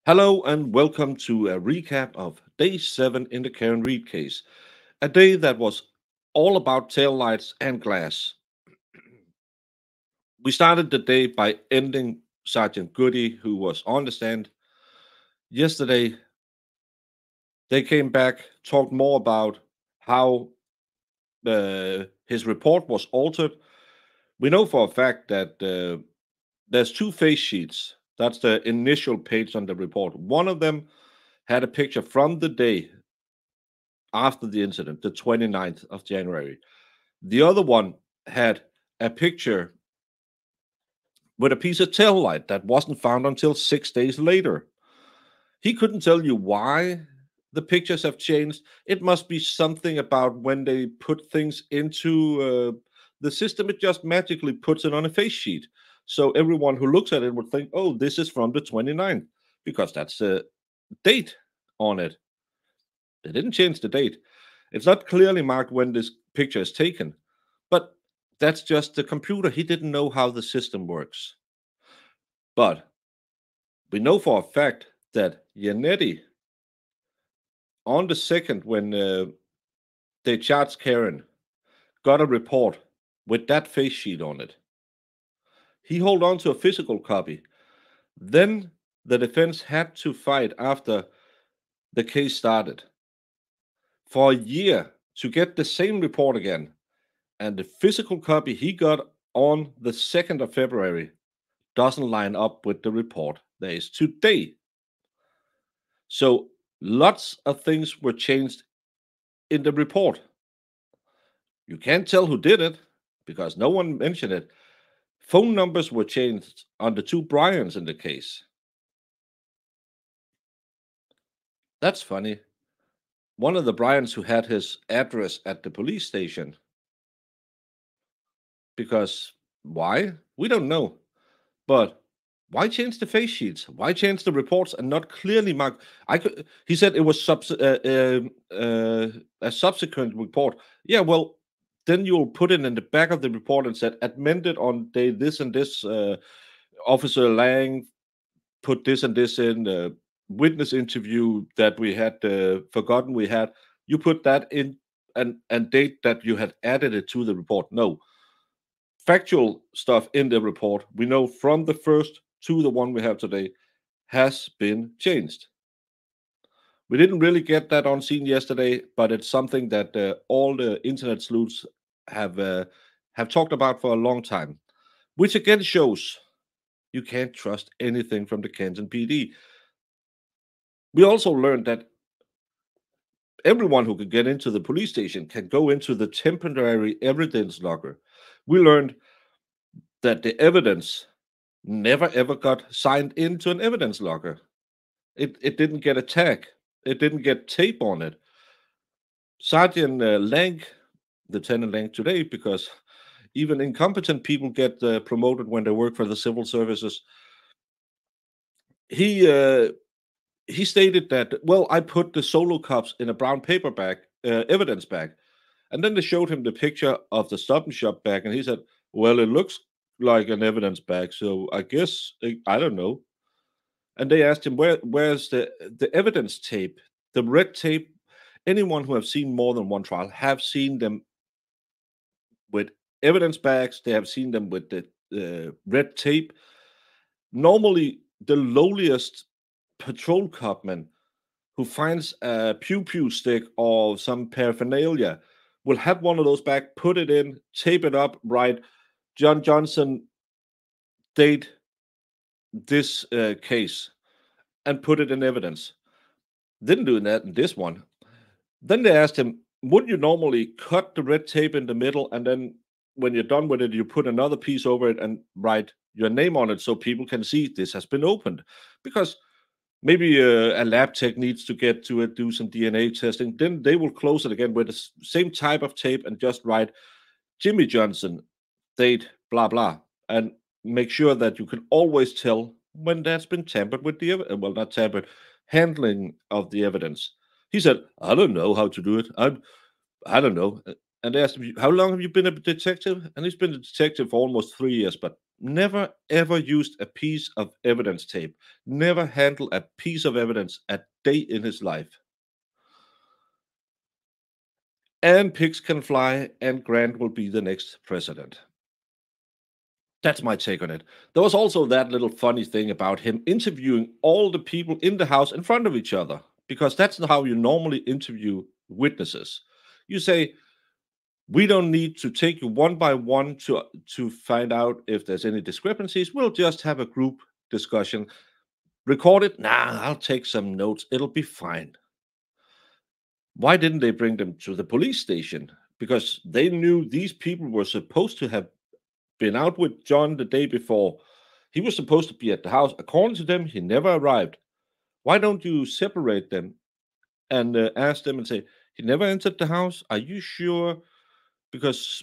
Hello and welcome to a recap of day 7 in the Karen Reed case. A day that was all about taillights and glass. We started the day by ending Sergeant Goody, who was on the stand. Yesterday, they came back, talked more about how his report was altered. We know for a fact that there's two face sheets. That's the initial page on the report. One of them had a picture from the day after the incident, the 29th of January. The other one had a picture with a piece of tail light that wasn't found until 6 days later. He couldn't tell you why the pictures have changed. It must be something about when they put things into the system, it just magically puts it on a face sheet. So everyone who looks at it would think, oh, this is from the 29th, because that's the date on it. They didn't change the date. It's not clearly marked when this picture is taken, but that's just the computer. He didn't know how the system works. But we know for a fact that Janetti, on the second when they charged Karen, got a report with that face sheet on it. He held on to a physical copy. Then the defense had to fight after the case started for a year to get the same report again. And the physical copy he got on the 2nd of February doesn't line up with the report there is today. So lots of things were changed in the report. You can't tell who did it because no one mentioned it. Phone numbers were changed on the two Bryans in the case. That's funny. One of the Bryans who had his address at the police station. Because why? We don't know. But why change the face sheets? Why change the reports and not clearly mark? He said it was a subsequent report. Yeah, well, then you'll put it in the back of the report and said amended on day this and this. Officer Lang put this and this in. Witness interview that we had forgotten we had. You put that in and date that you had added it to the report. No, factual stuff in the report, we know from the first to the one we have today, has been changed. We didn't really get that on scene yesterday, but it's something that all the internet sleuths have talked about for a long time, which again shows you can't trust anything from the Canton PD. We also learned that everyone who could get into the police station can go into the temporary evidence locker. We learned that the evidence never ever got signed into an evidence locker. It didn't get a tag. It didn't get tape on it. Sergeant Lang, Lieutenant Lang today, because even incompetent people get promoted when they work for the civil services. He uh, he stated that, well, I put the solo cups in a brown paper bag, evidence bag, and then they showed him the picture of the Stop and Shop bag, and he said, well, it looks like an evidence bag, so I guess I don't know. And they asked him, where's the evidence tape, the red tape? Anyone who have seen more than one trial have seen them with evidence bags. They have seen them with the red tape. Normally, the lowliest patrol copman who finds a pew pew stick or some paraphernalia will have one of those back, put it in, tape it up, write John Johnson, date this case, and put it in evidence. Didn't do that in this one. Then they asked him, would you normally cut the red tape in the middle and then when you're done with it, you put another piece over it and write your name on it so people can see this has been opened? Because maybe a lab tech needs to get to it, do some DNA testing. Then they will close it again with the same type of tape and just write Jimmy Johnson, date, blah, blah, and make sure that you can always tell when that's been tampered with the well, not tampered, handling of the evidence. He said, I don't know how to do it. I don't know. And they asked him, how long have you been a detective? And he's been a detective for almost 3 years, but never ever used a piece of evidence tape, never handled a piece of evidence a day in his life. And pigs can fly, and Grant will be the next president. That's my take on it. There was also that little funny thing about him interviewing all the people in the house in front of each other, because that's how you normally interview witnesses. You say, we don't need to take you one by one to find out if there's any discrepancies. We'll just have a group discussion. Record it. Nah, I'll take some notes. It'll be fine. Why didn't they bring them to the police station? Because they knew these people were supposed to have been out with John the day before. He was supposed to be at the house. According to them, he never arrived. Why don't you separate them and ask them and say, he never entered the house? Are you sure? Because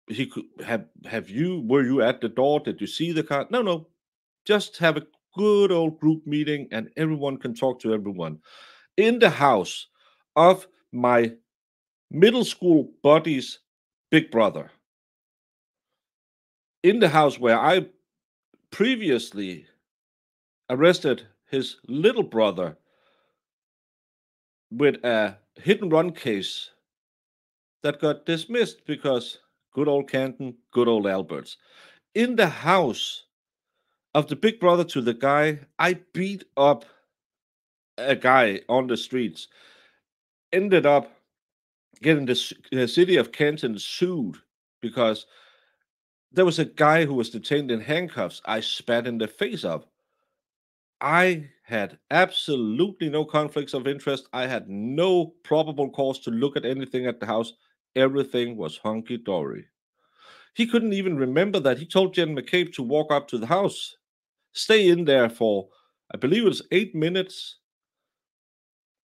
he could have you, were you at the door? Did you see the car? No, no. Just have a good old group meeting and everyone can talk to everyone. In the house of my middle school buddy's big brother. In the house where I previously arrested his little brother with a hit and run case that got dismissed because good old Canton, good old Alberts. In the house of the big brother to the guy, I beat up a guy on the streets. Ended up getting the city of Canton sued because there was a guy who was detained in handcuffs I spat in the face of. I had absolutely no conflicts of interest. I had no probable cause to look at anything at the house. Everything was hunky dory. He couldn't even remember that. He told Jen McCabe to walk up to the house, stay in there for, I believe it was 8 minutes.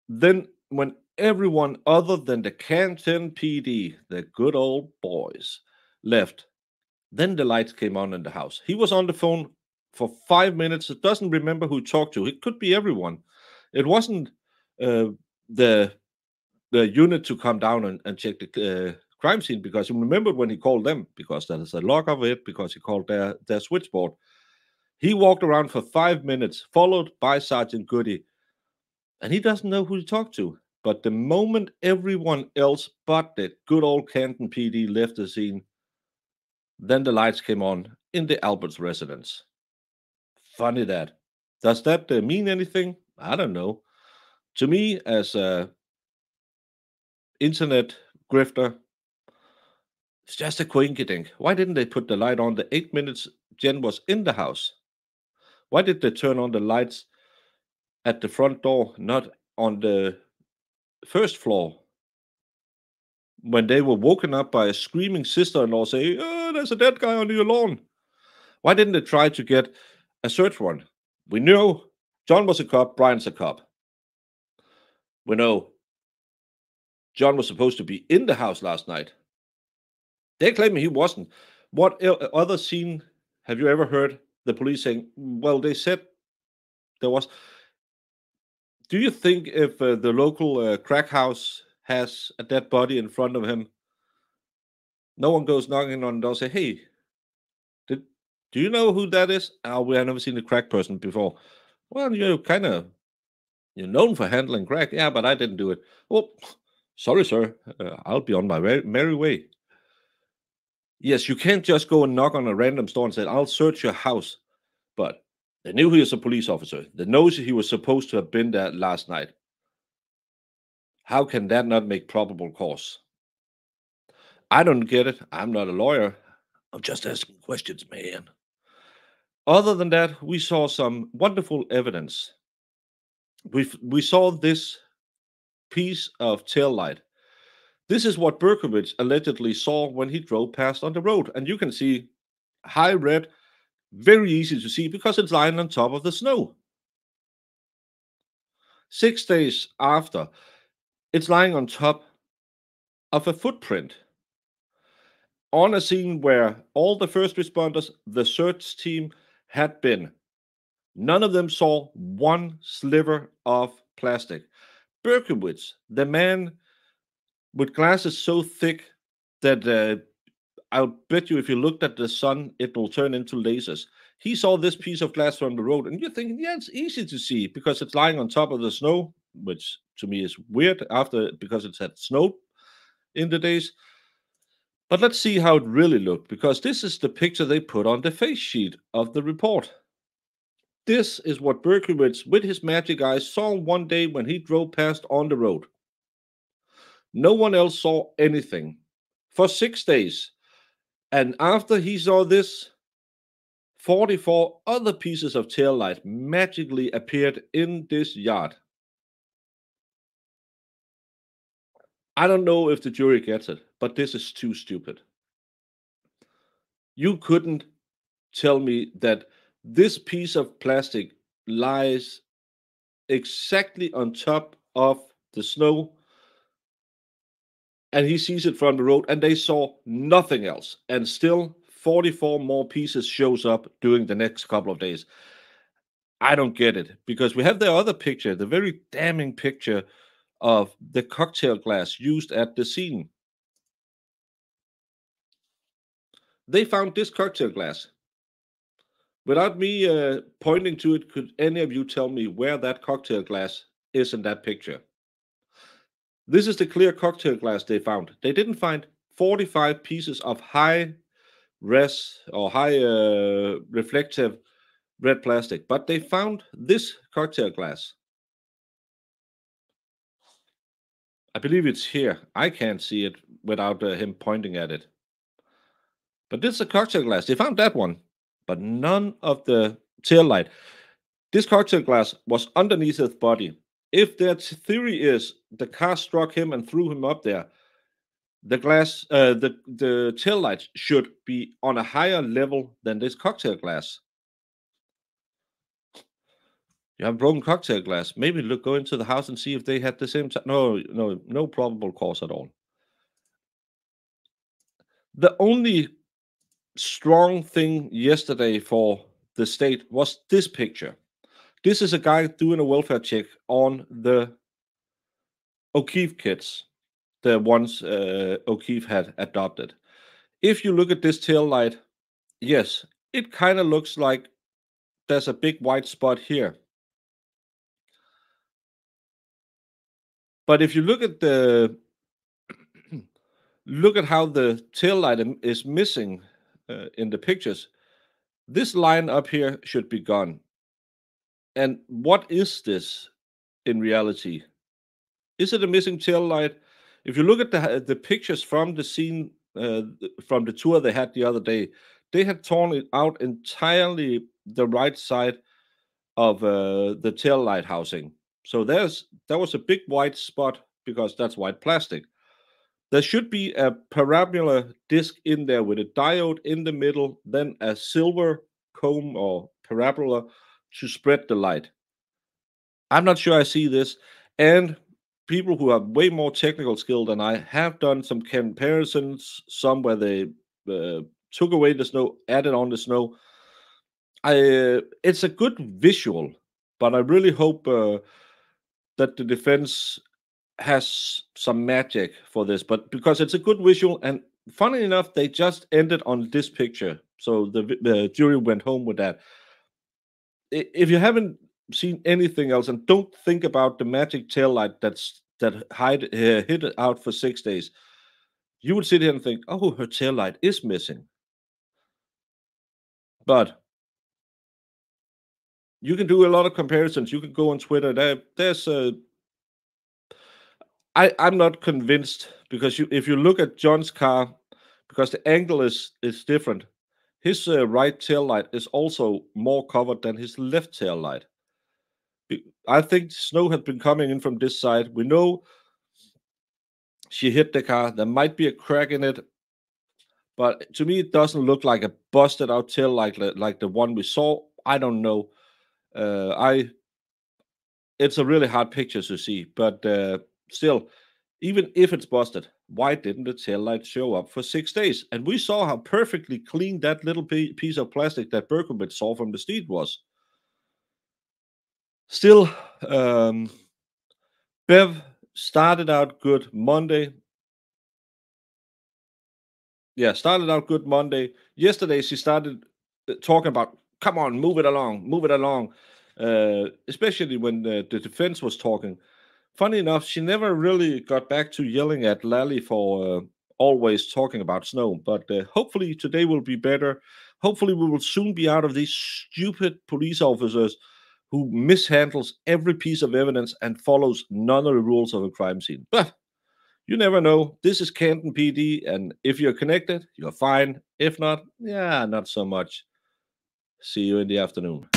Then, when everyone other than the Canton PD, the good old boys, left, then the lights came on in the house. He was on the phone for 5 minutes. It doesn't remember who he talked to. It could be everyone. It wasn't uh, the unit to come down and check the crime scene, because he remembered when he called them, because there is a log of it, because he called their switchboard. He walked around for 5 minutes, followed by Sergeant Goody, and he doesn't know who to talk to. But the moment everyone else but the good old Canton PD left the scene, then the lights came on in the Alberts residence. Funny that. Does that mean anything? I don't know. To me, as a internet grifter, it's just a coincidence. Why didn't they put the light on the 8 minutes Jen was in the house? Why did they turn on the lights at the front door, not on the first floor, when they were woken up by a screaming sister-in-law saying, "Oh, there's a dead guy on your lawn"? Why didn't they try to get a search warrant? We know John was a cop, Brian's a cop. We know John was supposed to be in the house last night. They claim he wasn't. What other scene have you ever heard the police saying, well, they said there was? Do you think if the local crack house has a dead body in front of him, no one goes knocking on the door and say, hey, did, do you know who that is? Oh, we have never seen a crack person before. Well, you're known for handling crack. Yeah, but I didn't do it. Well, sorry, sir. I'll be on my merry way. Yes, you can't just go and knock on a random store and say, I'll search your house. But they knew he was a police officer. They knows he was supposed to have been there last night. How can that not make probable cause? I don't get it. I'm not a lawyer. I'm just asking questions, man. Other than that, we saw some wonderful evidence. We saw this piece of tail light. This is what Berkowitz allegedly saw when he drove past on the road. And you can see high red, very easy to see because it's lying on top of the snow. 6 days after, it's lying on top of a footprint on a scene where all the first responders, the search team, had been. None of them saw one sliver of plastic. Berkowitz, the man with glasses so thick that I'll bet you if you looked at the sun, it will turn into lasers. He saw this piece of glass from the road, and you're thinking, yeah, it's easy to see because it's lying on top of the snow, which to me is weird after because it had snowed in the days. But let's see how it really looked because this is the picture they put on the face sheet of the report. This is what Berkowitz, with his magic eyes, saw one day when he drove past on the road. No one else saw anything for 6 days. And after he saw this, 44 other pieces of tail light magically appeared in this yard. I don't know if the jury gets it, but this is too stupid. You couldn't tell me that this piece of plastic lies exactly on top of the snow and he sees it from the road and they saw nothing else and still 44 more pieces shows up during the next couple of days. I don't get it because we have the other picture, the very damning picture of the cocktail glass used at the scene. They found this cocktail glass. Without me pointing to it, could any of you tell me where that cocktail glass is in that picture? This is the clear cocktail glass they found. They didn't find 45 pieces of high res or high reflective red plastic, but they found this cocktail glass. I believe it's here. I can't see it without him pointing at it. But this is a cocktail glass. They found that one, but none of the tail light. This cocktail glass was underneath his body. If their theory is the car struck him and threw him up there, the glass, the tail light should be on a higher level than this cocktail glass. You have a broken cocktail glass. Maybe look, go into the house and see if they had the same. No, no, no probable cause at all. The only strong thing yesterday for the state was this picture. This is a guy doing a welfare check on the O'Keefe kids, the ones O'Keefe had adopted. If you look at this tail light, yes, it kind of looks like there's a big white spot here. But if you look at the look at how the tail light is missing in the pictures, this line up here should be gone. And what is this in reality? Is it a missing tail light? If you look at the pictures from the scene from the tour they had the other day, they had torn it out entirely the right side of the tail light housing. So there was a big white spot because that's white plastic. There should be a parabola disc in there with a diode in the middle, then a silver comb or parabola to spread the light. I'm not sure I see this. And people who are way more technical skilled than I have done some comparisons, some where they took away the snow, added on the snow. It's a good visual, but I really hope that the defense has some magic for this. But because it's a good visual, and funny enough, they just ended on this picture, so the jury went home with that. If you haven't seen anything else, and don't think about the magic tail light that hid it out for 6 days, you would sit here and think, "Oh, her tail light is missing." But you can do a lot of comparisons. You can go on Twitter. There's I'm not convinced because if you look at John's car, because the angle is different, his right tail light is also more covered than his left tail light. I think snow had been coming in from this side. We know she hit the car. There might be a crack in it, but to me, it doesn't look like a busted out tail like the one we saw. I don't know. I It's a really hard picture to see, but still, even if it's busted, why didn't the tail light show up for 6 days? And we saw how perfectly clean that little piece of plastic that Berkowitz saw from the street was. Still, Bev started out good Monday. Yeah, started out good Monday. Yesterday, she started talking about, "Come on, move it along." Especially when the defense was talking. Funny enough, she never really got back to yelling at Lally for always talking about snow. But hopefully today will be better. Hopefully we will soon be out of these stupid police officers who mishandles every piece of evidence and follows none of the rules of a crime scene. But you never know. This is Canton PD, and if you're connected, you're fine. If not, yeah, not so much. See you in the afternoon.